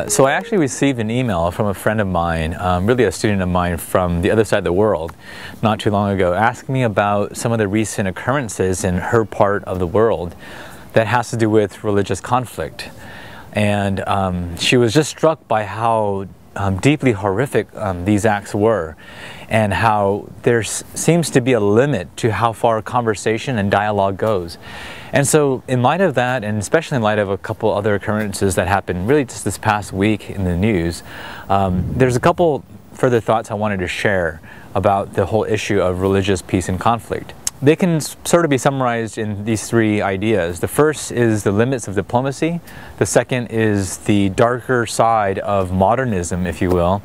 So I actually received an email from a friend of mine, really a student of mine from the other side of the world, not too long ago, asking me about some of the recent occurrences in her part of the world that has to do with religious conflict. And she was just struck by how deeply horrific these acts were, and how there seems to be a limit to how far conversation and dialogue goes. And so in light of that, and especially in light of a couple other occurrences that happened really just this past week in the news, there's a couple further thoughts I wanted to share about the whole issue of religious peace and conflict. They can sort of be summarized in these three ideas. The first is the limits of diplomacy. The second is the darker side of modernism, if you will.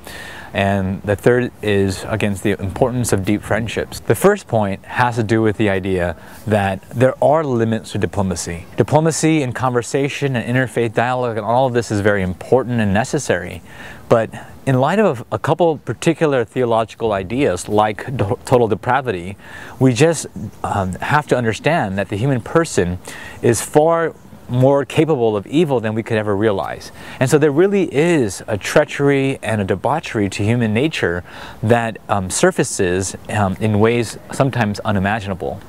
And the third is against the importance of deep friendships. The first point has to do with the idea that there are limits to diplomacy. Diplomacy and conversation and interfaith dialogue and all of this is very important and necessary. But in light of a couple particular theological ideas like total depravity, we just have to understand that the human person is far more capable of evil than we could ever realize. And so there really is a treachery and a debauchery to human nature that surfaces in ways sometimes unimaginable.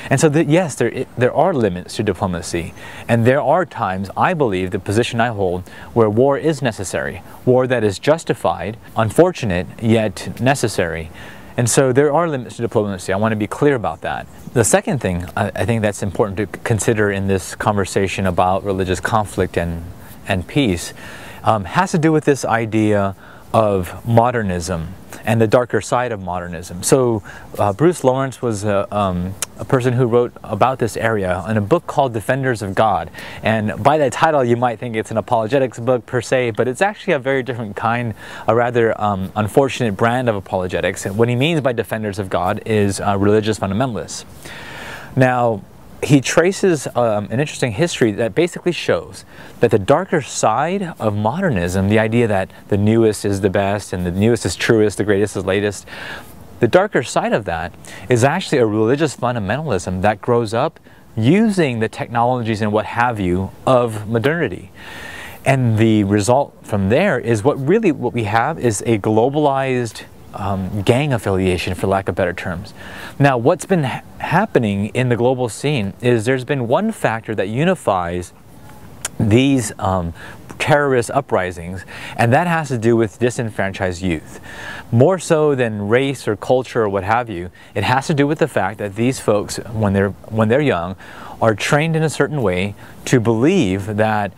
And so yes, there are limits to diplomacy, and there are times, I believe, the position I hold, where war is necessary, war that is justified, unfortunate, yet necessary. And so there are limits to diplomacy. I want to be clear about that. The second thing I think that's important to consider in this conversation about religious conflict and peace has to do with this idea of modernism and the darker side of modernism. So Bruce Lawrence was a person who wrote about this area in a book called Defenders of God. And by that title you might think it's an apologetics book per se, but it's actually a very different kind, a rather unfortunate brand of apologetics. And what he means by Defenders of God is religious fundamentalists. Now, he traces an interesting history that basically shows that the darker side of modernism, the idea that the newest is the best and the newest is truest, the greatest is latest, the darker side of that is actually a religious fundamentalism that grows up using the technologies and what have you of modernity. And the result from there is what we have is a globalized gang affiliation, for lack of better terms. Now, what's been happening in the global scene is there's been one factor that unifies these terrorist uprisings, and that has to do with disenfranchised youth. More so than race or culture or what have you, it has to do with the fact that these folks, when they're young, are trained in a certain way to believe that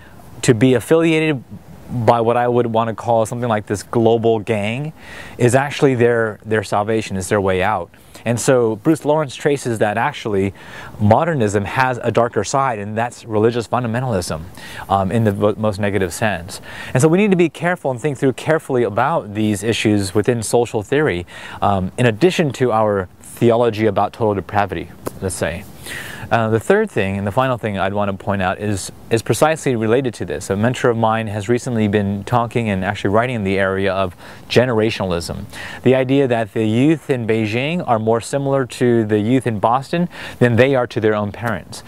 to be affiliated by what I would want to call something like this global gang is actually their salvation, is their way out. And so Bruce Lawrence traces that actually modernism has a darker side, and that's religious fundamentalism in the most negative sense. And so we need to be careful and think through carefully about these issues within social theory, in addition to our theology about total depravity, let's say. The third thing and the final thing I'd want to point out is precisely related to this. A mentor of mine has recently been talking and actually writing in the area of generationalism. The idea that the youth in Beijing are more similar to the youth in Boston than they are to their own parents.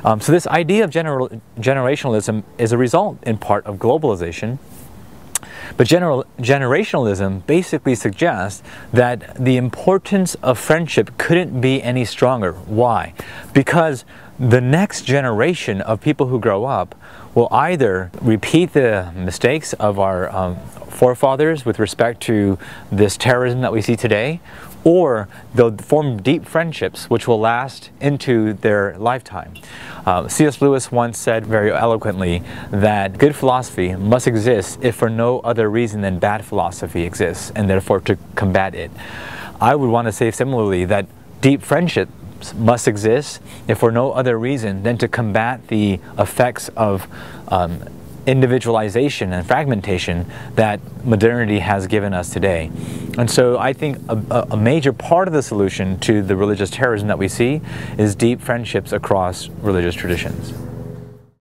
So this idea of generationalism is a result in part of globalization. But generationalism basically suggests that the importance of friendship couldn't be any stronger. Why? Because the next generation of people who grow up will either repeat the mistakes of our forefathers with respect to this terrorism that we see today, or they'll form deep friendships which will last into their lifetime. C.S. Lewis once said very eloquently that good philosophy must exist if for no other reason than bad philosophy exists, and therefore to combat it. I would want to say similarly that deep friendships must exist if for no other reason than to combat the effects of individualization and fragmentation that modernity has given us today. And so I think a major part of the solution to the religious terrorism that we see is deep friendships across religious traditions.